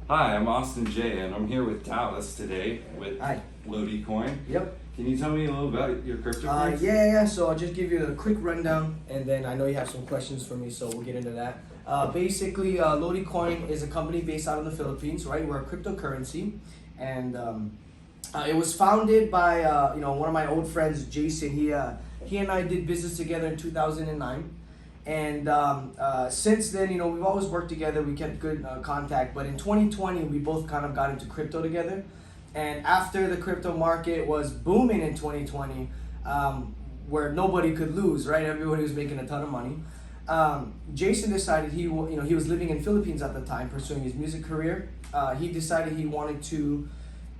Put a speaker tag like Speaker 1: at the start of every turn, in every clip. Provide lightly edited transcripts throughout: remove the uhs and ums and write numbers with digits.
Speaker 1: Hi, I'm Austin J, and I'm here with Dallas today with
Speaker 2: Hi.
Speaker 1: Lodi Coin.
Speaker 2: Yep.
Speaker 1: Can you tell me a little about your cryptocurrency?
Speaker 2: Yeah. So I'll just give you a quick rundown, and then I know you have some questions for me, so we'll get into that. Basically, Lodi Coin is a company based out of the Philippines, right? We're a cryptocurrency, and it was founded by one of my old friends, Jason. He and I did business together in 2009. And since then, we've always worked together. We kept good contact. But in 2020, we both kind of got into crypto together. And after the crypto market was booming in 2020, where nobody could lose, right? Everybody was making a ton of money. Jason decided he was living in Philippines at the time, pursuing his music career. He decided he wanted to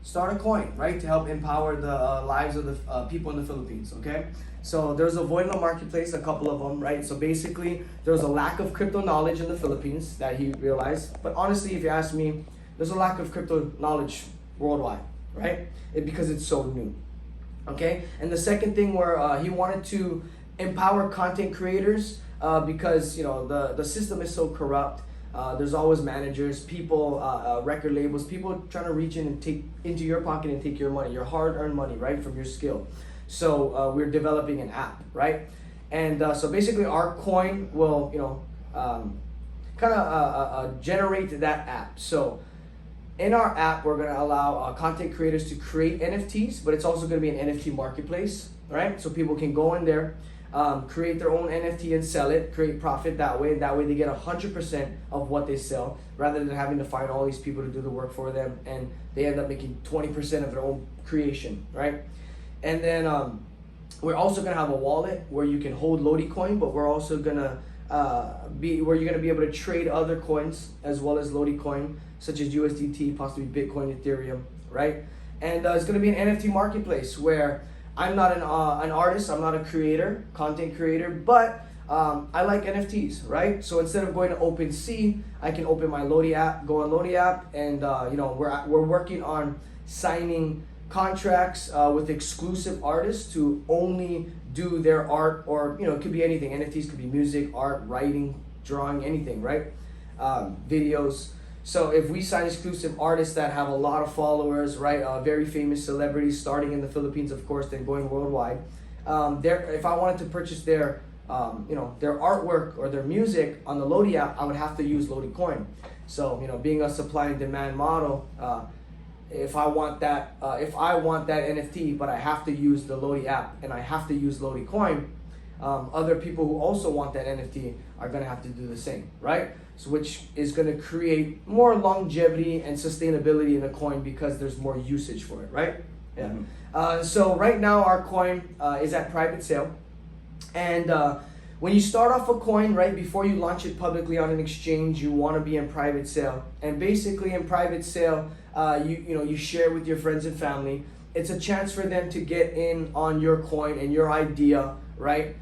Speaker 2: start a coin, right, to help empower the lives of the people in the Philippines. Okay. So there's a void in the marketplace, a couple of them, right? So basically, there was a lack of crypto knowledge in the Philippines that he realized. But honestly, if you ask me, there's a lack of crypto knowledge worldwide, right? Because it's so new. Okay. And the second thing where he wanted to empower content creators because the system is so corrupt. There's always managers, people, record labels, people trying to reach in and take into your pocket and take your money, your hard-earned money, right, from your skill. So we're developing an app, right? And so basically our coin will, generate that app. So in our app, we're going to allow content creators to create NFTs, but it's also going to be an NFT marketplace, right? So people can go in there, create their own NFT and sell it, create profit that way. And that way they get 100% of what they sell rather than having to find all these people to do the work for them. And they end up making 20% of their own creation, right? And then we're also gonna have a wallet where you can hold Lodi coin, but we're also gonna you're gonna be able to trade other coins as well as Lodi coin, such as USDT, possibly Bitcoin, Ethereum, right? And it's gonna be an NFT marketplace where I'm not an artist, I'm not a creator, content creator, but I like NFTs, right? So instead of going to OpenSea, I can open my Lodi app, go on Lodi app, and we're working on signing contracts with exclusive artists to only do their art, or it could be anything. NFTs could be music, art, writing, drawing, anything, right? Videos. So if we sign exclusive artists that have a lot of followers, right, very famous celebrities starting in the Philippines, of course, then going worldwide, if I wanted to purchase their artwork or their music on the Lodi app, I would have to use Lodi coin. So being a supply and demand model, if I want that NFT, but I have to use the Lodi app and I have to use Lodi coin, other people who also want that NFT are gonna have to do the same, right? So which is gonna create more longevity and sustainability in the coin because there's more usage for it, right? Yeah. Mm-hmm. So right now our coin is at private sale, and when you start off a coin, right, before you launch it publicly on an exchange, you want to be in private sale. And basically in private sale, you share with your friends and family. It's a chance for them to get in on your coin and your idea, right,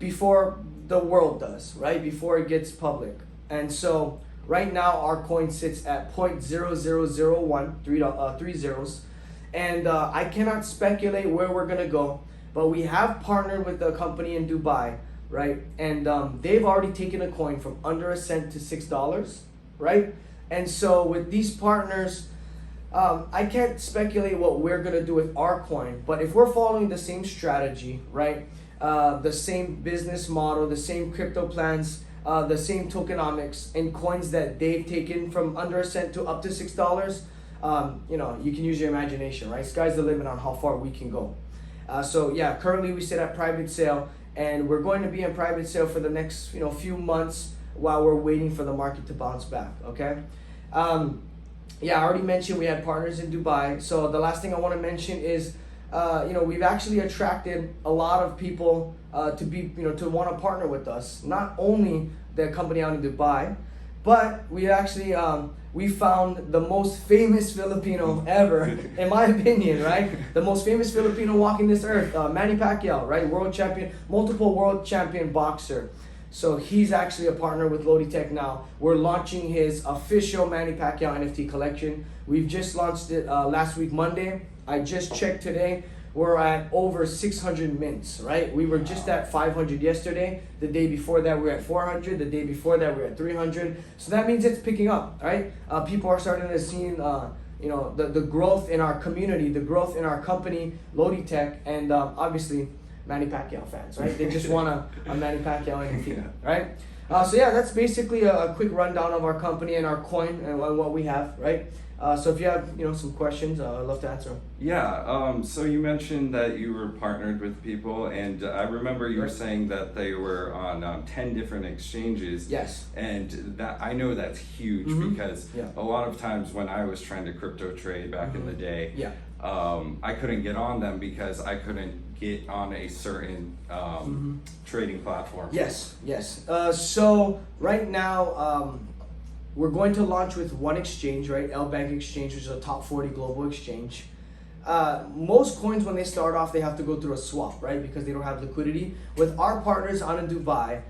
Speaker 2: before the world does, right, before it gets public. And so right now our coin sits at 0.0001, three zeros. And I cannot speculate where we're going to go, but we have partnered with a company in Dubai, right? And they've already taken a coin from under a cent to $6, right? And so with these partners, I can't speculate what we're gonna do with our coin, but if we're following the same strategy, right? The same business model, the same crypto plans, the same tokenomics and coins that they've taken from under a cent to up to $6, you can use your imagination, right? Sky's the limit on how far we can go. So yeah, currently we sit at private sale, and we're going to be in private sale for the next few months while we're waiting for the market to bounce back. Okay. Yeah, I already mentioned we had partners in Dubai. So the last thing I want to mention is we've actually attracted a lot of people to want to partner with us. Not only the company out in Dubai, but we actually we found the most famous Filipino ever, in my opinion, right? The most famous Filipino walking this earth, Manny Pacquiao, right? World champion, multiple world champion boxer. So he's actually a partner with Lodi Tech now. We're launching his official Manny Pacquiao NFT collection. We've just launched it last week, Monday. I just checked today. we're at over 600 mints, right? We were just at 500 yesterday. The day before that, we were at 400. The day before that, we were at 300. So that means it's picking up, right? People are starting to see, the growth in our community, the growth in our company, Lodi Tech, and obviously Manny Pacquiao fans, right? They just want a Manny Pacquiao NFT, right? So yeah, that's basically a quick rundown of our company and our coin and what we have, right? So if you have some questions, I'd love to answer them.
Speaker 1: Yeah. So you mentioned that you were partnered with people, and I remember you were saying that they were on 10 different exchanges.
Speaker 2: Yes.
Speaker 1: And that I know that's huge because a lot of times when I was trying to crypto trade back in the day, I couldn't get on them because I couldn't get on a certain trading platform.
Speaker 2: Yes. So right now, we're going to launch with one exchange, right? L Bank Exchange, which is a top 40 global exchange. Most coins, when they start off, they have to go through a swap, right? Because they don't have liquidity. With our partners on in Dubai,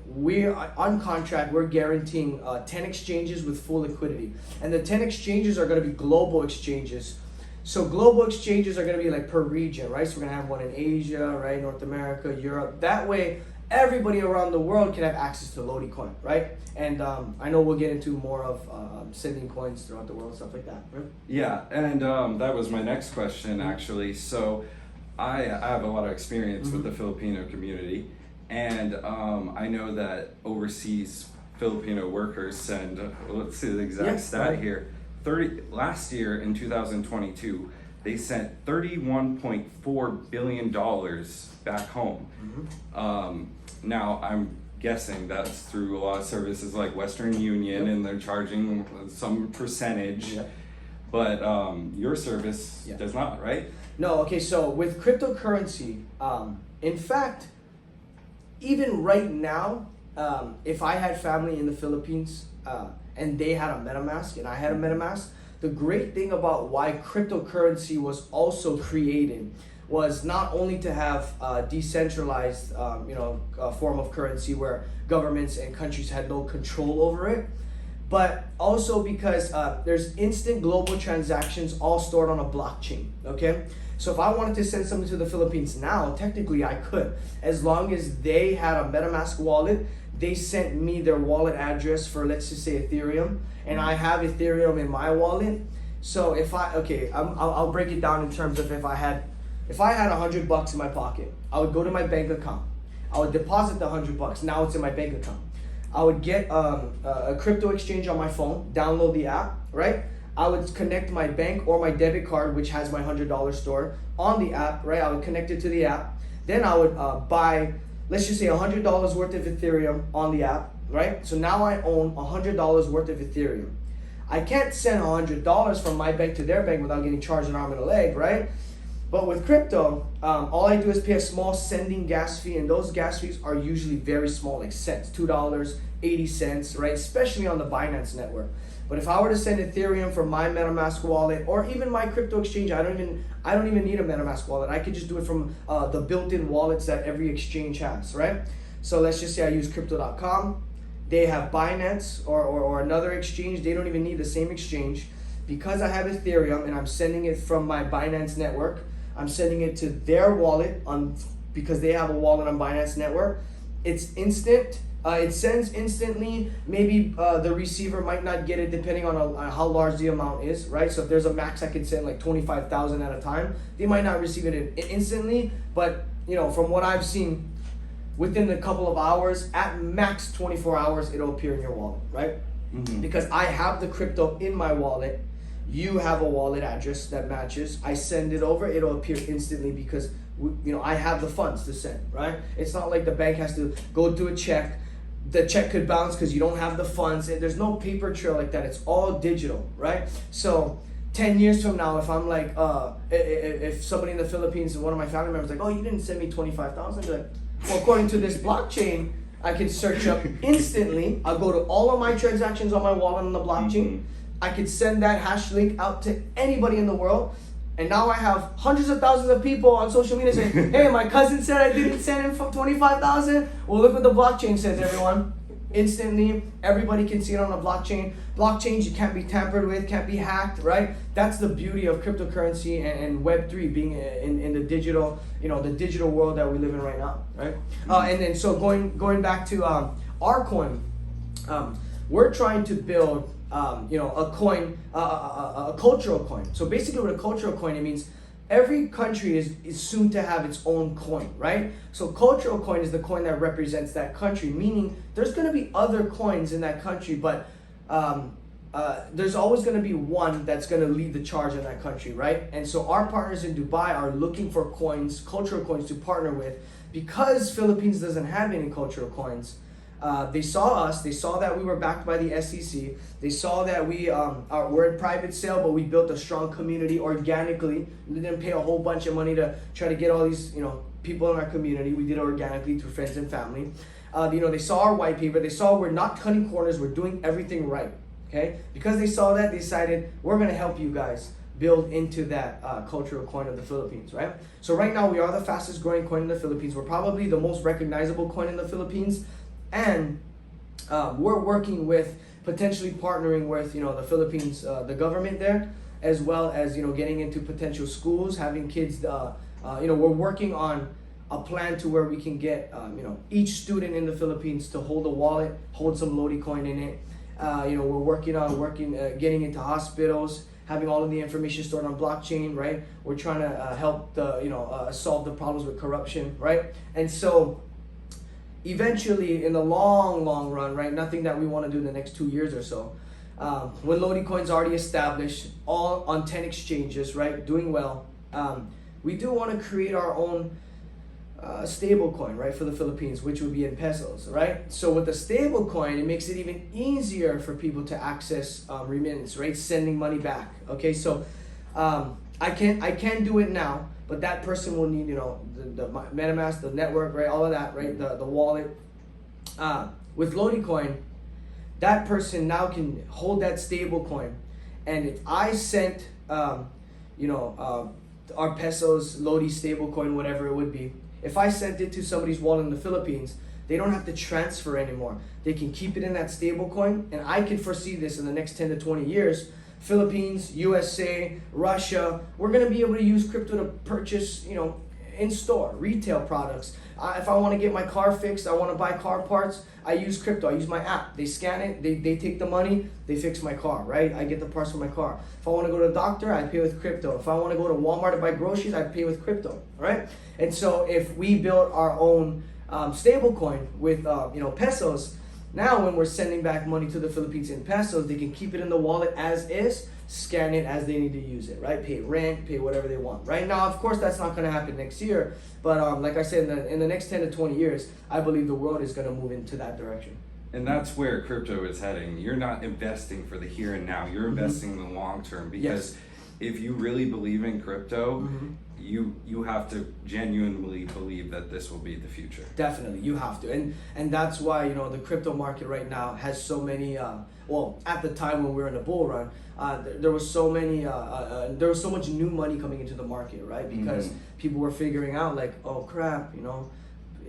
Speaker 2: we're on contract, we're guaranteeing 10 exchanges with full liquidity. And the 10 exchanges are going to be global exchanges. So global exchanges are going to be like per region, right? So we're going to have one in Asia, right? North America, Europe. That way, everybody around the world can have access to Lodi coin, right? And I know we'll get into more of sending coins throughout the world, stuff like that, right?
Speaker 1: Yeah, and that was my next question, actually. So I have a lot of experience with the Filipino community, and I know that overseas Filipino workers send, let's see the exact stat here, last year in 2022, they sent $31.4 billion back home. Now, I'm guessing that's through a lot of services like Western Union, and they're charging some percentage, but your service does not, right?
Speaker 2: No, okay, so with cryptocurrency, in fact, even right now, if I had family in the Philippines and they had a MetaMask and I had a MetaMask, the great thing about why cryptocurrency was also created was not only to have a decentralized form of currency where governments and countries had no control over it, but also because there's instant global transactions all stored on a blockchain, okay? So if I wanted to send something to the Philippines now, technically I could, as long as they had a MetaMask wallet, they sent me their wallet address for, let's just say, Ethereum, and I have Ethereum in my wallet. So if I'll break it down in terms of if I had $100 in my pocket, I would go to my bank account. I would deposit the $100. Now it's in my bank account. I would get a crypto exchange on my phone, download the app, right? I would connect my bank or my debit card, which has my $100 stored on the app, right? I would connect it to the app. Then I would buy, let's just say $100 worth of Ethereum on the app, right? So now I own $100 worth of Ethereum. I can't send $100 from my bank to their bank without getting charged an arm and a leg, right? But with crypto, all I do is pay a small sending gas fee, and those gas fees are usually very small, like cents, $2.80, right? Especially on the Binance network. But if I were to send Ethereum from my MetaMask wallet or even my crypto exchange, I don't even need a MetaMask wallet. I could just do it from the built-in wallets that every exchange has, right? So let's just say I use crypto.com. They have Binance or another exchange. They don't even need the same exchange. Because I have Ethereum and I'm sending it from my Binance network, I'm sending it to their wallet because they have a wallet on Binance network. It's instant. It sends instantly. Maybe the receiver might not get it depending on how large the amount is, right? So if there's a max, I can send like 25,000 at a time. They might not receive it instantly, but from what I've seen, within a couple of hours, at max 24 hours, it'll appear in your wallet, right? Because I have the crypto in my wallet. You have a wallet address that matches. I send it over, it'll appear instantly because I have the funds to send, right? It's not like the bank has to go do a check. The check could bounce because you don't have the funds. There's no paper trail like that. It's all digital, right? So 10 years from now, if I'm like, if somebody in the Philippines, one of my family members like, oh, you didn't send me 25,000, like, well, according to this blockchain, I can search up instantly. I'll go to all of my transactions on my wallet on the blockchain. I could send that hash link out to anybody in the world. And now I have hundreds of thousands of people on social media saying, hey, my cousin said I didn't send him 25,000. Well, look what the blockchain says, everyone. instantly. Everybody can see it on a blockchain. Blockchains you can't be tampered with, can't be hacked, right? That's the beauty of cryptocurrency and Web3 being in the digital, the digital world that we live in right now, right? And then so going back to our coin, we're trying to build a coin, a cultural coin. So basically with a cultural coin, it means every country is soon to have its own coin, right? So cultural coin is the coin that represents that country, meaning there's going to be other coins in that country, but there's always going to be one that's going to lead the charge in that country, right? And so our partners in Dubai are looking for coins, cultural coins to partner with, because Philippines doesn't have any cultural coins. They saw us. They saw that we were backed by the SEC. They saw that we're in private sale, but we built a strong community organically. We didn't pay a whole bunch of money to try to get all these people in our community. We did it organically through friends and family. They saw our white paper. They saw we're not cutting corners. We're doing everything right. Okay, because they saw that, they decided we're gonna help you guys build into that cultural coin of the Philippines, right? So right now we are the fastest growing coin in the Philippines. We're probably the most recognizable coin in the Philippines. And we're working with potentially partnering with the Philippines, the government there, as well as getting into potential schools, having kids. We're working on a plan to where we can get each student in the Philippines to hold a wallet, hold some Lodi coin in it. We're working on getting into hospitals, having all of the information stored on blockchain, right? We're trying to help solve the problems with corruption, right? And so eventually, in the long run, right, nothing that we want to do in the next 2 years or so, when Lodi Coin's already established, all on 10 exchanges, right, doing well, we do want to create our own stable coin, right, for the Philippines, which would be in pesos, right? So with the stable coin, it makes it even easier for people to access remittance, right, sending money back. Okay, so I can do it now, but that person will need the MetaMask, the network, right, all of that, right, the wallet. With Lodi coin, that person now can hold that stable coin, and if I sent our pesos, Lodi stable coin, whatever it would be, if I sent it to somebody's wallet in the Philippines, they don't have to transfer anymore. They can keep it in that stable coin, and I can foresee this in the next 10 to 20 years. Philippines, USA, Russia, we're going to be able to use crypto to purchase, in-store, retail products. If I want to get my car fixed, I want to buy car parts, I use crypto. I use my app. They scan it, they take the money, they fix my car, right? I get the parts for my car. If I want to go to the doctor, I pay with crypto. If I want to go to Walmart to buy groceries, I pay with crypto, right? And so if we build our own stable coin with pesos, now when we're sending back money to the Philippines in pesos, they can keep it in the wallet as is, scan it as they need to use it, right? Pay rent, pay whatever they want. Right now, of course, that's not going to happen next year. But like I said, in the next 10 to 20 years, I believe the world is going to move into that direction.
Speaker 1: And that's where crypto is heading. You're not investing for the here and now. You're investing in the long term, because if you really believe in crypto, you have to genuinely believe that this will be the future.
Speaker 2: Definitely, you have to, and that's why the crypto market right now has so many. At the time when we were in the bull run, there was so many. There was so much new money coming into the market, right? Because people were figuring out like, oh crap,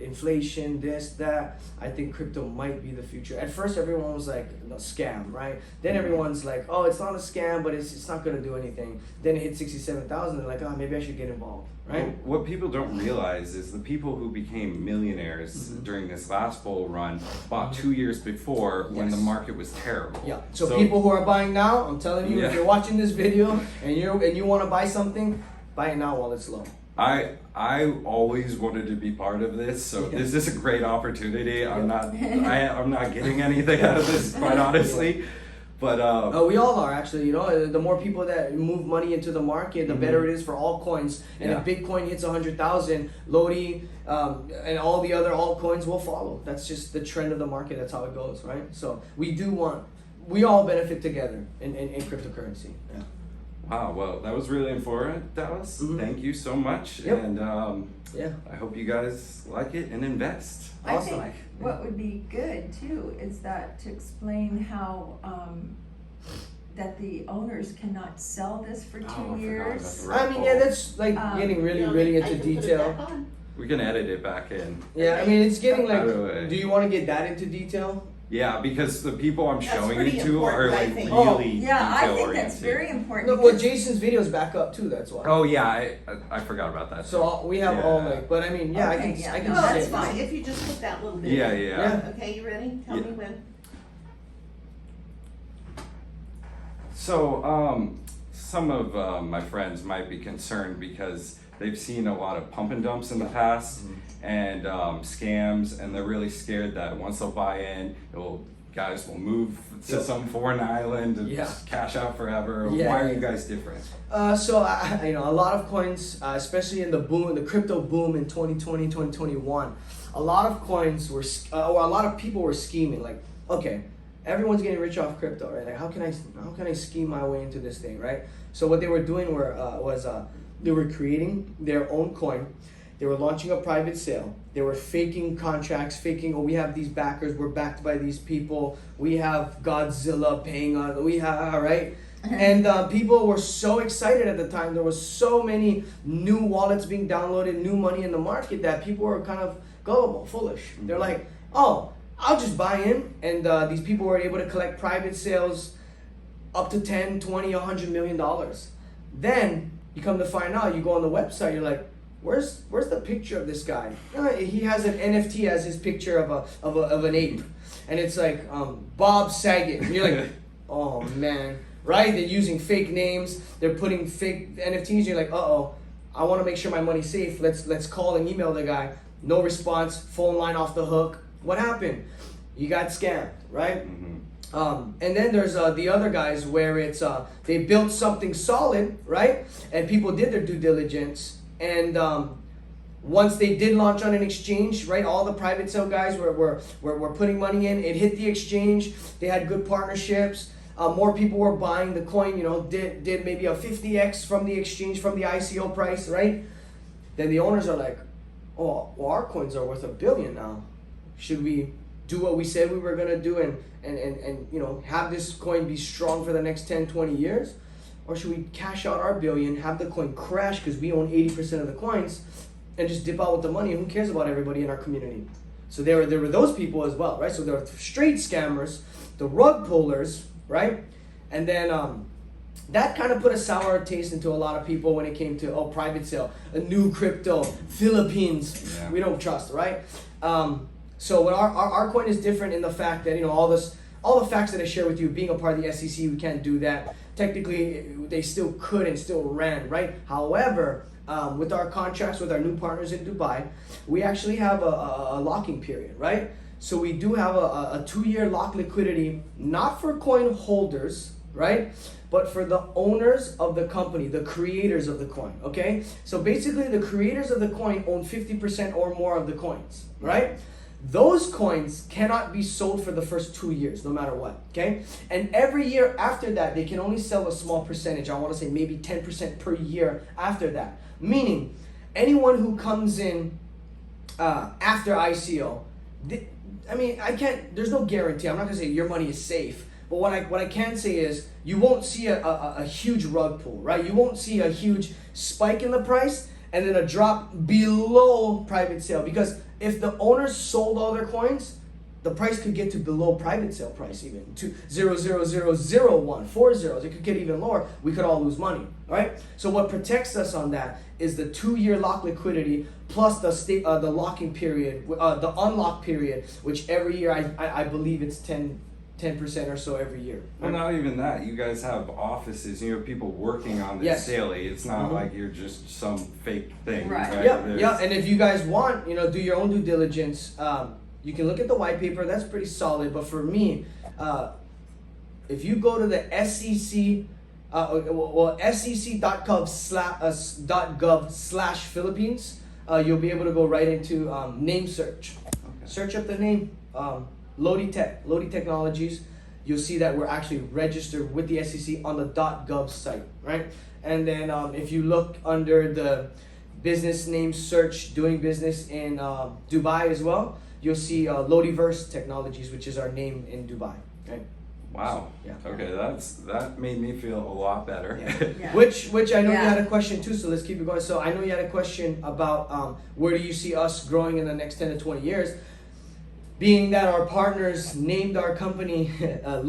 Speaker 2: inflation, this, that. I think crypto might be the future. At first, everyone was like, no, scam, right? Then everyone's like, oh, it's not a scam, but it's not going to do anything. Then it hit 67,000. They're like, oh, maybe I should get involved, right?
Speaker 1: Well, what people don't realize is the people who became millionaires during this last bull run bought 2 years before when the market was terrible.
Speaker 2: Yeah. So people who are buying now, I'm telling you, if you're watching this video and you want to buy something, buy it now while it's low.
Speaker 1: I always wanted to be part of this, so this is a great opportunity. I'm not getting anything out of this, quite honestly. But
Speaker 2: we all are actually. The more people that move money into the market, the better it is for all coins. And if Bitcoin hits 100,000, Lodi and all the other altcoins will follow. That's just the trend of the market. That's how it goes, right? So we all benefit together in cryptocurrency. Yeah.
Speaker 1: Wow, well, that was really informative, Dallas. Thank you so much. And I hope you guys like it and invest.
Speaker 3: I think what would be good too is that to explain how that the owners cannot sell this for 2 years.
Speaker 2: I mean, that's like getting really into detail.
Speaker 1: We can edit it back in.
Speaker 2: Yeah, I mean, it's getting like, do you want to get that into detail?
Speaker 1: Yeah, because the people I'm
Speaker 4: That's
Speaker 1: showing
Speaker 4: pretty
Speaker 1: it to are
Speaker 4: important, I
Speaker 1: like
Speaker 4: think.
Speaker 1: really
Speaker 3: Yeah, I
Speaker 1: detail
Speaker 3: think that's
Speaker 1: oriented.
Speaker 3: very important.
Speaker 2: No, well,
Speaker 3: because-
Speaker 2: Jason's videos back up too. That's why.
Speaker 1: Oh yeah, I forgot about that.
Speaker 2: So we have
Speaker 1: Yeah.
Speaker 2: all like, but I mean, yeah,
Speaker 3: Okay,
Speaker 2: I
Speaker 3: yeah,
Speaker 2: can
Speaker 3: no,
Speaker 2: see
Speaker 4: That's
Speaker 2: it.
Speaker 4: fine, if you just put that little bit.
Speaker 1: Yeah,
Speaker 4: in.
Speaker 1: yeah.
Speaker 2: Yeah.
Speaker 4: Okay, you ready? Tell
Speaker 1: Yeah.
Speaker 4: me when.
Speaker 1: So some of my friends might be concerned because they've seen a lot of pump and dumps in the past and scams, and they're really scared that once they'll buy in, guys will move to
Speaker 2: Yep.
Speaker 1: some foreign island and
Speaker 2: Yeah.
Speaker 1: just cash out forever.
Speaker 2: Yeah,
Speaker 1: Why are
Speaker 2: yeah.
Speaker 1: you guys different?
Speaker 2: So a lot of coins, especially in the crypto boom in 2020, 2021, a lot of coins were, or a lot of people were scheming. Like, okay, everyone's getting rich off crypto, right? Like, how can I scheme my way into this thing, right? So what they were doing was they were creating their own coin. They were launching a private sale. They were faking contracts, faking, oh, we have these backers, we're backed by these people, we have Godzilla paying us, we have, right? And people were so excited at the time. There was so many new wallets being downloaded, new money in the market, that people were kind of gullible, foolish. They're like, oh, I'll just buy in. And these people were able to collect private sales up to 10, 20, $100 million. Then you come to find out, you go on the website, you're like, where's the picture of this guy? He has an NFT as his picture of an ape, and it's like Bob Saget. And you're like, oh man, right? They're using fake names. They're putting fake NFTs. You're like, uh-oh, I want to make sure my money's safe. Let's call and email the guy. No response. Phone line off the hook. What happened? You got scammed, right? And then there's the other guys where it's they built something solid, right? And people did their due diligence. And once they did launch on an exchange, right, all the private sale guys were putting money in. It hit the exchange. They had good partnerships. More people were buying the coin. Did maybe a 50x from the exchange, from the ICO price, right? Then the owners are like, oh, well, our coins are worth $1 billion now. Should we do what we said we were gonna do and have this coin be strong for the next 10, 20 years? Or should we cash out our $1 billion, have the coin crash because we own 80% of the coins, and just dip out with the money? And who cares about everybody in our community? So there were those people as well, right? So there were straight scammers, the rug pullers, right? And then that kind of put a sour taste into a lot of people when it came to private sale, a new crypto, Philippines,
Speaker 1: Yeah.
Speaker 2: we don't trust, right? So what our coin is different in the fact that all the facts that I share with you, being a part of the SEC, we can't do that. Technically, they still could and still ran, right? However, with our contracts with our new partners in Dubai, we actually have a locking period, right? So we do have a 2-year lock liquidity, not for coin holders, right? But for the owners of the company, the creators of the coin, okay? So basically, the creators of the coin own 50% or more of the coins, right? Those coins cannot be sold for the first 2 years, no matter what, okay? And every year after that, they can only sell a small percentage. I want to say maybe 10% per year after that. Meaning, anyone who comes in after ICO, there's no guarantee. I'm not going to say your money is safe. But what I can say is you won't see a huge rug pull, right? You won't see a huge spike in the price and then a drop below private sale. Because if the owners sold all their coins, the price could get to below private sale price, even to 0.00001, 4 zeros. It could get even lower. We could all lose money. All right. So what protects us on that is the 2-year lock liquidity plus the locking period, the unlock period, which every year I believe it's 10% or so every year.
Speaker 1: Well, not even that. You guys have offices. You have people working on this
Speaker 2: Yes.
Speaker 1: daily. It's not like you're just some fake thing.
Speaker 3: Right.
Speaker 2: Yeah. And if you guys want, do your own due diligence. You can look at the white paper. That's pretty solid. But for me, if you go to the SEC, sec.gov/Philippines, you'll be able to go right into name search.
Speaker 1: Okay.
Speaker 2: Search up the name. Lodi Technologies, you'll see that we're actually registered with the SEC on the .gov site, right? And then if you look under the business name search, doing business in Dubai as well, you'll see Lodiverse Technologies, which is our name in Dubai, right?
Speaker 1: Wow.
Speaker 2: Yeah.
Speaker 1: Okay, that made me feel a lot better.
Speaker 3: Yeah.
Speaker 2: Which I know you
Speaker 3: Yeah.
Speaker 2: had a question too, so let's keep it going. So I know you had a question about where do you see us growing in the next 10 to 20 years? being that our partners named our company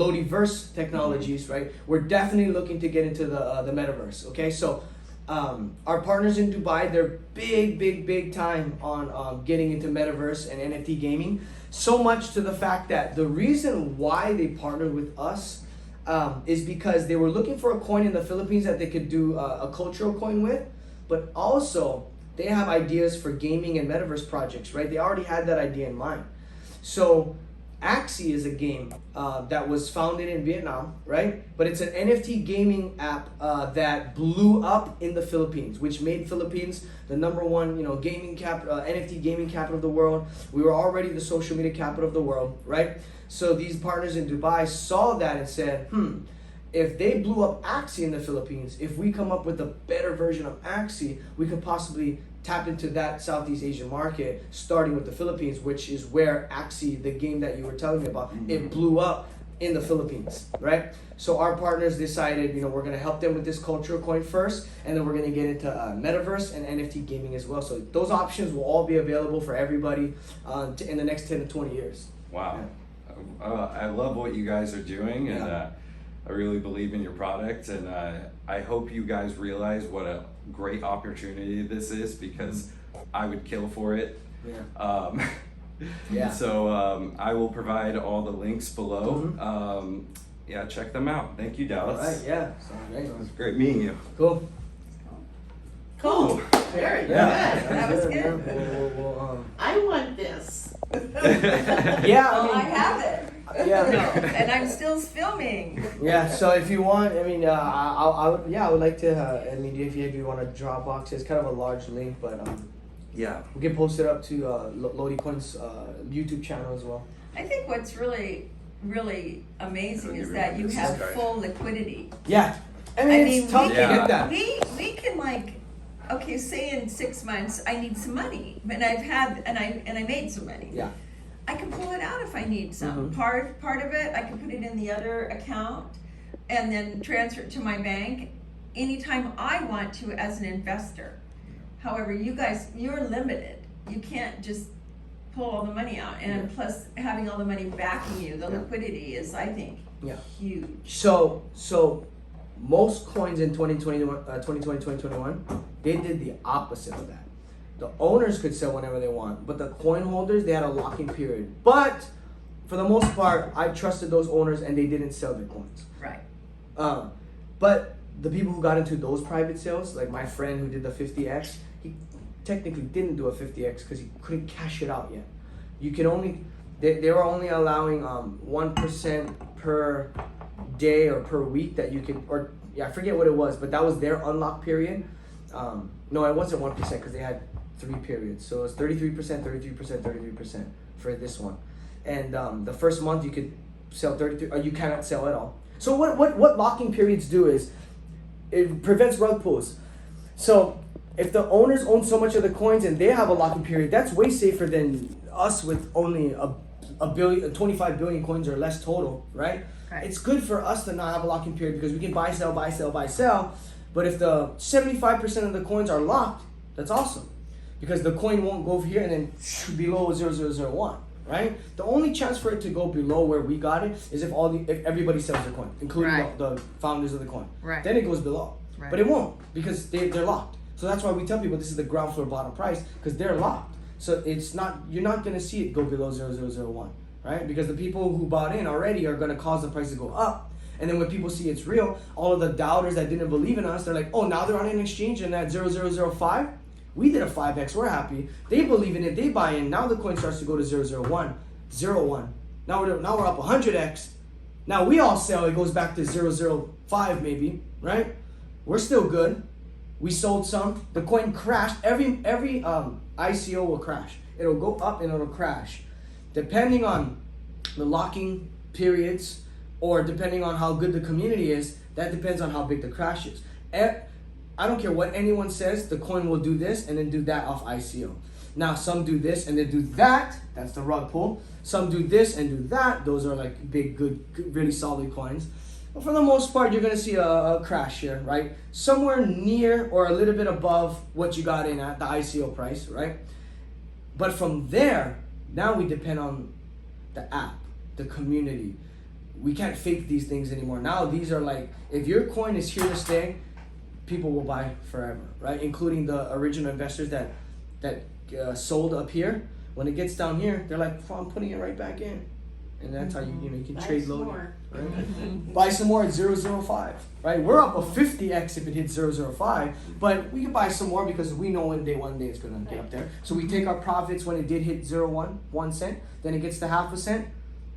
Speaker 2: Lodiverse Technologies, right? We're definitely looking to get into the metaverse. Okay, so our partners in Dubai, they're big time on getting into metaverse and NFT gaming. So much to the fact that the reason why they partnered with us is because they were looking for a coin in the Philippines that they could do a cultural coin with, but also they have ideas for gaming and metaverse projects, right? They already had that idea in mind. So Axie is a game that was founded in Vietnam, right? But it's an NFT gaming app that blew up in the Philippines, which made Philippines the #1, gaming NFT gaming capital of the world. We were already the social media capital of the world, right? So these partners in Dubai saw that and said, if they blew up Axie in the Philippines, if we come up with a better version of Axie, we could possibly tap into that Southeast Asian market, starting with the Philippines, which is where Axie, the game that you were telling me about, it blew up in the Philippines, right? So our partners decided, we're going to help them with this cultural coin first, and then we're going to get into metaverse and NFT gaming as well. So those options will all be available for everybody in the next 10 to 20 years.
Speaker 1: Wow. I love what you guys are doing, and I really believe in your product, and I hope you guys realize what a great opportunity this is, because I would kill for it. So I will provide all the links below. Check them out. Thank you, Dallas.
Speaker 2: All right, yeah. Sounds great.
Speaker 1: It was great meeting you.
Speaker 2: Cool.
Speaker 4: Cool. Very good.
Speaker 3: That was good.
Speaker 4: I want this.
Speaker 3: I have it.
Speaker 2: Yeah.
Speaker 3: And I'm still filming.
Speaker 2: Yeah, so if you want, I would like to, if you want to Dropbox, it's kind of a large link, but we can post it up to Lodi Coin's YouTube channel as well.
Speaker 3: I think what's really amazing is that you have full liquidity.
Speaker 2: Yeah, it's tough to get that.
Speaker 3: We can say in 6 months I need some money, and I made some money.
Speaker 2: Yeah.
Speaker 3: I can pull it out if I need some. Part of it, I can put it in the other account and then transfer it to my bank anytime I want to as an investor. However, you guys, you're limited. You can't just pull all the money out. And plus having all the money backing you, the liquidity is, I think, huge.
Speaker 2: So most coins in 2020, 2021, they did the opposite of that. The owners could sell whenever they want, but the coin holders, they had a locking period. But for the most part, I trusted those owners and they didn't sell their coins.
Speaker 3: Right.
Speaker 2: But the people who got into those private sales, like my friend who did the 50X, he technically didn't do a 50X because he couldn't cash it out yet. You can only, they were only allowing 1% per day or per week that you could, I forget what it was, but that was their unlock period. No, it wasn't 1% because they had 3 periods. So it was 33%, 33%, 33% for this one. And the first month you could sell 33, or you cannot sell at all. So what locking periods do is it prevents rug pulls. So if the owners own so much of the coins and they have a locking period, that's way safer than us with only a billion, 25 billion coins or less total, right? It's good for us to not have a locking period because we can buy, sell, buy, sell, buy, sell. But if the 75% of the coins are locked, that's awesome. Because the coin won't go over here and then below 0001, right? The only chance for it to go below where we got it is if everybody sells their coin, including the founders of the coin.
Speaker 3: Right.
Speaker 2: Then it goes below.
Speaker 3: Right.
Speaker 2: But it won't because they're locked. So that's why we tell people this is the ground floor bottom price because they're locked. So you're not gonna see it go below 0001, right? Because the people who bought in already are gonna cause the price to go up. And then when people see it's real, all of the doubters that didn't believe in us, they're like, oh, now they're on an exchange and at 0005, we did a 5x, we're happy. They believe in it, they buy in. Now the coin starts to go to 001, 01. Now we're up 100x. Now we all sell, it goes back to 005 maybe, right? We're still good. We sold some. The coin crashed. Every ICO will crash. It'll go up and it'll crash. Depending on the locking periods, or depending on how good the community is, that depends on how big the crash is. I don't care what anyone says, the coin will do this and then do that off ICO. Now some do this and then do that, that's the rug pull. Some do this and do that, those are like big, good, really solid coins. But for the most part, you're gonna see a crash here, right? Somewhere near or a little bit above what you got in at the ICO price, right? But from there, now we depend on the app, the community. We can't fake these things anymore. Now these are like, if your coin is here to stay, people will buy forever, right? Including the original investors that sold up here. When it gets down here, they're like, I'm putting it right back in. And that's how you can
Speaker 4: Buy
Speaker 2: trade
Speaker 4: some
Speaker 2: Lodi.
Speaker 4: more.
Speaker 2: Right? Buy some more at 0.005, right? We're up a 50x if it hits 0.005, but we can buy some more because we know one day it's gonna get up there. So we take our profits when it did hit 1 cent, then it gets to half a cent,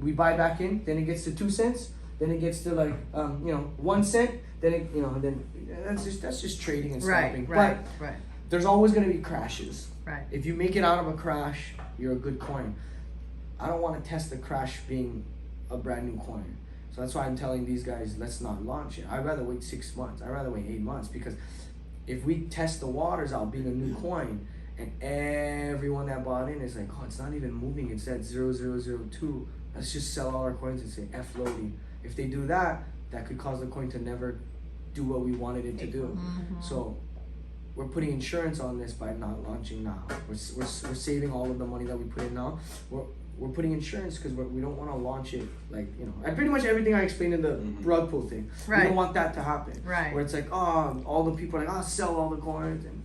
Speaker 2: we buy back in, then it gets to 2 cents, then it gets to like 1 cent, then it then that's just trading and stopping. But there's always gonna be crashes.
Speaker 5: Right.
Speaker 2: If you make it out of a crash, you're a good coin. I don't want to test the crash being a brand new coin. So that's why I'm telling these guys, let's not launch it. I'd rather wait 6 months. I'd rather wait 8 months, because if we test the waters out being a new coin and everyone that bought in is like, oh, it's not even moving, it's at 0.0002, let's just sell all our coins and say F Lodi. If they do that, that could cause the coin to never do what we wanted it to do. So we're putting insurance on this by not launching now. We're saving all of the money that we put in now. We're putting insurance because we don't want to launch it and pretty much everything I explained in the rug pull thing.
Speaker 5: Right.
Speaker 2: We don't want that to happen.
Speaker 5: Right.
Speaker 2: Where it's like, oh, all the people are like, sell all the coins, and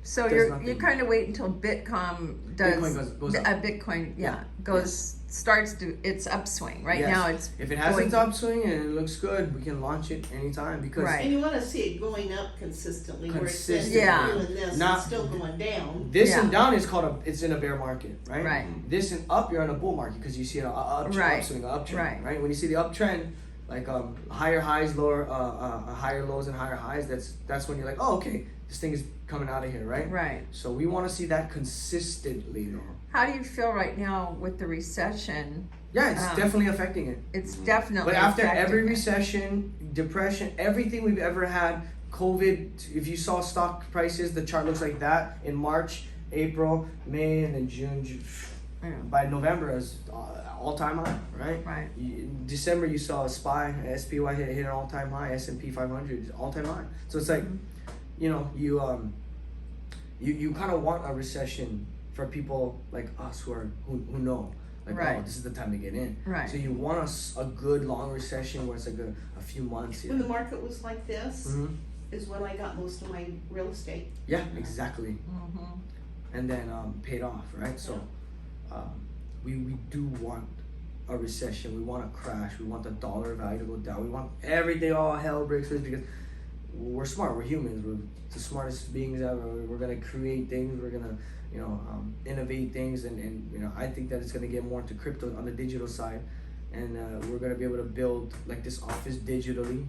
Speaker 5: So
Speaker 2: does
Speaker 5: you
Speaker 2: nothing.
Speaker 5: kind of wait until Bitcoin does
Speaker 2: Bitcoin goes up.
Speaker 5: Bitcoin starts to its upswing. Right
Speaker 2: Yes.
Speaker 5: now it's
Speaker 2: if it has
Speaker 5: going-
Speaker 2: its upswing and it looks good, we can launch it anytime because
Speaker 5: Right.
Speaker 4: And you want to see it going up consistently, where it's been
Speaker 2: Consistently.
Speaker 5: Yeah.
Speaker 4: doing this
Speaker 2: Not-
Speaker 4: and still going down.
Speaker 2: this
Speaker 5: Yeah.
Speaker 2: and down is called it's in a bear market, right?
Speaker 5: Right.
Speaker 2: This and up, you're in a bull market because you see an
Speaker 5: Right.
Speaker 2: upswing, an uptrend,
Speaker 5: Right.
Speaker 2: right? When you see the uptrend, like higher highs, lower, higher lows and higher highs, that's when you're like, oh, okay, this thing is coming out of here, right?
Speaker 5: Right.
Speaker 2: So we want to see that consistently, though.
Speaker 5: How do you feel right now with the recession?
Speaker 2: Yeah, it's
Speaker 5: Um,
Speaker 2: definitely affecting it.
Speaker 5: It's definitely.
Speaker 2: But after
Speaker 5: affecting
Speaker 2: every
Speaker 5: it.
Speaker 2: recession, depression, everything we've ever had, COVID, if you saw stock prices, the chart looks like that in March, April, May, and then June.
Speaker 5: Yeah.
Speaker 2: By November, it's all-time high, right?
Speaker 5: Right.
Speaker 2: In December, you saw a SPY hit an all-time high, S&P 500 all-time high. So it's like, you kind of want a recession for people like us who know. Like,
Speaker 5: Right.
Speaker 2: oh, this is the time to get in.
Speaker 5: Right.
Speaker 2: So you want a good long recession where it's like a few months.
Speaker 4: When the market was like this,
Speaker 2: Mhm.
Speaker 4: is when I got most of my real estate.
Speaker 2: Yeah, exactly.
Speaker 5: Mhm.
Speaker 2: And then paid off, right? So we do want a recession. We want a crash. We want the dollar value to go down. We want everything, all hell breaks loose, because we're smart. We're humans. We're the smartest beings ever. We're gonna create things. We're gonna innovate things, and I think that it's gonna get more into crypto on the digital side, and we're gonna be able to build like this office digitally.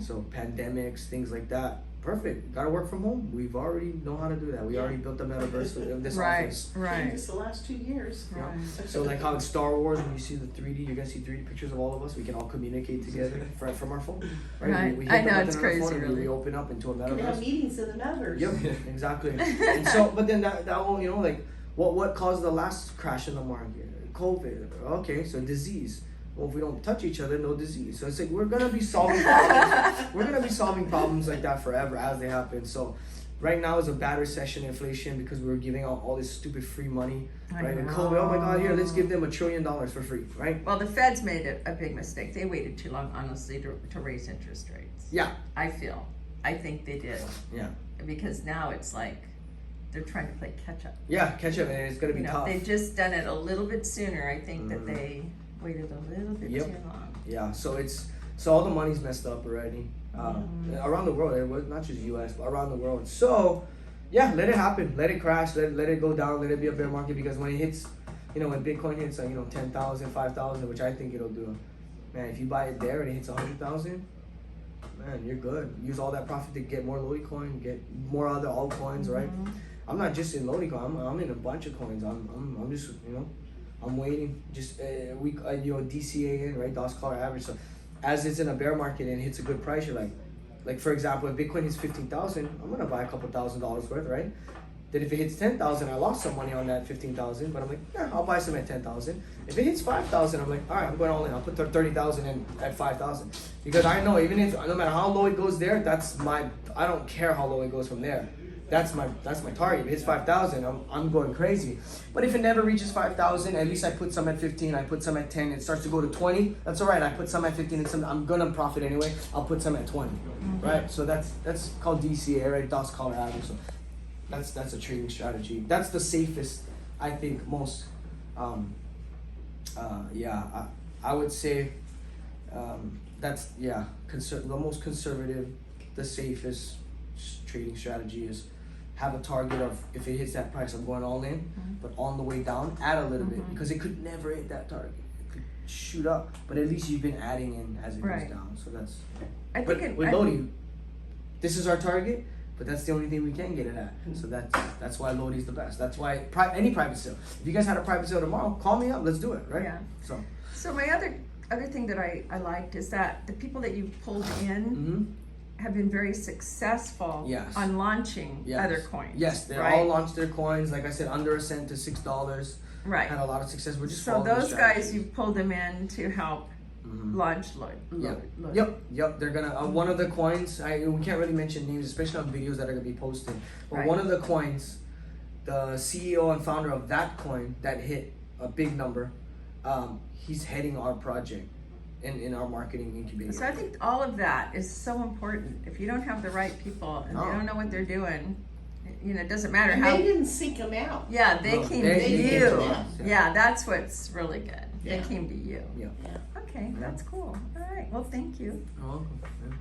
Speaker 2: So pandemics, things like that. Perfect. Gotta work from home. We've already know how to do that. We already built the metaverse of this
Speaker 5: Right.
Speaker 2: office.
Speaker 5: Right.
Speaker 4: Just the last 2 years.
Speaker 2: You know?
Speaker 5: Right.
Speaker 2: So like how in Star Wars, when you see the 3D, you're gonna see 3D pictures of all of us. We can all communicate together from our phone.
Speaker 5: Right.
Speaker 2: We
Speaker 5: I
Speaker 2: hit the
Speaker 5: know,
Speaker 2: button
Speaker 5: it's
Speaker 2: on our phone
Speaker 5: crazy,
Speaker 2: and
Speaker 5: really.
Speaker 2: we open up into a
Speaker 4: You can have
Speaker 2: metaverse.
Speaker 4: meetings in the metaverse.
Speaker 2: Yep, exactly. And so, but then that whole, like what caused the last crash in the market? COVID. Okay, so disease. Well, if we don't touch each other, no disease. So it's like we're gonna be solving problems. We're gonna be solving problems like that forever as they happen. So right now is a bad recession, inflation, because we were giving out all this stupid free money.
Speaker 5: I
Speaker 2: Right? And
Speaker 5: know.
Speaker 2: COVID, oh my God, here, let's give them $1 trillion for free, right?
Speaker 5: Well, the Fed's made a big mistake. They waited too long, honestly, to raise interest rates.
Speaker 2: Yeah,
Speaker 5: I think they did,
Speaker 2: yeah,
Speaker 5: because now it's like they're trying to play catch up.
Speaker 2: yeah. Catch up, and it's gonna be
Speaker 5: You know,
Speaker 2: tough.
Speaker 5: if they'd just done it a little bit sooner, I think that
Speaker 2: Mhm.
Speaker 5: they waited a little bit
Speaker 2: Yep.
Speaker 5: too long.
Speaker 2: Yeah, so all the money's messed up already around the world. It was not just U.S. but around the world. So yeah, let it happen. Let it crash. Let it go down. Let it be a bear market, because when it hits, when Bitcoin hits like 10,000, 5,000, which I think it'll do. Man, if you buy it there and it hits 100,000, man, you're good. Use all that profit to get more Lodi coin, get more other altcoins, right? I'm not just in Lodi coin. I'm in a bunch of coins. I'm just I'm waiting. Just DCA in, right? Dollars collar average. So as it's in a bear market and hits a good price, you're like for example, if Bitcoin hits 15,000, I'm gonna buy a couple $1,000s worth, right? Then if it hits 10,000, I lost some money on that 15,000, but I'm like, yeah, I'll buy some at 10,000. If it hits 5,000, I'm like, all right, I'm going all in. I'll put 30,000 in at 5,000, because I know even if no matter how low it goes there, I don't care how low it goes from there. that's my target. If it hits 5,000, I'm going crazy. But if it never reaches 5,000, at least I put some at 15, I put some at 10. It starts to go to 20. That's all right. I put some at 15 and some. I'm gonna profit anyway. I'll put some at 20, right? So that's called DCA, right? DOS Colorado. So that's a trading strategy. That's the safest, I think, most. I would say that's the most conservative, the safest trading strategy is have a target of if it hits that price, I'm going all in, but on the way down, add a little bit because it could never hit that target. It could shoot up, but at least you've been adding in as it goes
Speaker 5: Right.
Speaker 2: down. So that's.
Speaker 5: I
Speaker 2: But
Speaker 5: think
Speaker 2: with Lodi, this is our target, but that's the only thing we can get it at. So that's why Lodi's the best. That's why any private sale. If you guys had a private sale tomorrow, call me up. Let's do it, right?
Speaker 5: Yeah.
Speaker 2: So
Speaker 5: my other thing that I liked is that the people that you pulled in
Speaker 2: mhm.
Speaker 5: have been very successful
Speaker 2: Yes.
Speaker 5: on launching
Speaker 2: Yes.
Speaker 5: other coins.
Speaker 2: Yes, they
Speaker 5: right?
Speaker 2: all launched their coins. Like I said, under a cent to $6.
Speaker 5: Right.
Speaker 2: Had a lot of success. We're just
Speaker 5: So
Speaker 2: following the
Speaker 5: those guys,
Speaker 2: strategy.
Speaker 5: you pulled them in to help
Speaker 2: Mhm.
Speaker 5: launch Lodi.
Speaker 2: Yep. They're gonna one of the coins. We can't really mention names, especially on videos that are gonna be posted. But
Speaker 5: Right.
Speaker 2: one of the coins, the CEO and founder of that coin that hit a big number, he's heading our project in our marketing incubator.
Speaker 5: So I think all of that is so important. If you don't have the right people and
Speaker 2: No.
Speaker 5: they don't know what they're doing, it doesn't matter
Speaker 4: And
Speaker 5: how.
Speaker 4: they didn't seek them out.
Speaker 5: Yeah, they
Speaker 2: No,
Speaker 5: came
Speaker 2: they
Speaker 5: to
Speaker 4: came
Speaker 5: you.
Speaker 4: to them.
Speaker 5: Yeah, that's what's really good. They
Speaker 4: Yeah.
Speaker 5: came to you.
Speaker 2: Yeah.
Speaker 5: Okay, that's cool. All right. Well, thank you.
Speaker 2: You're welcome. Yeah.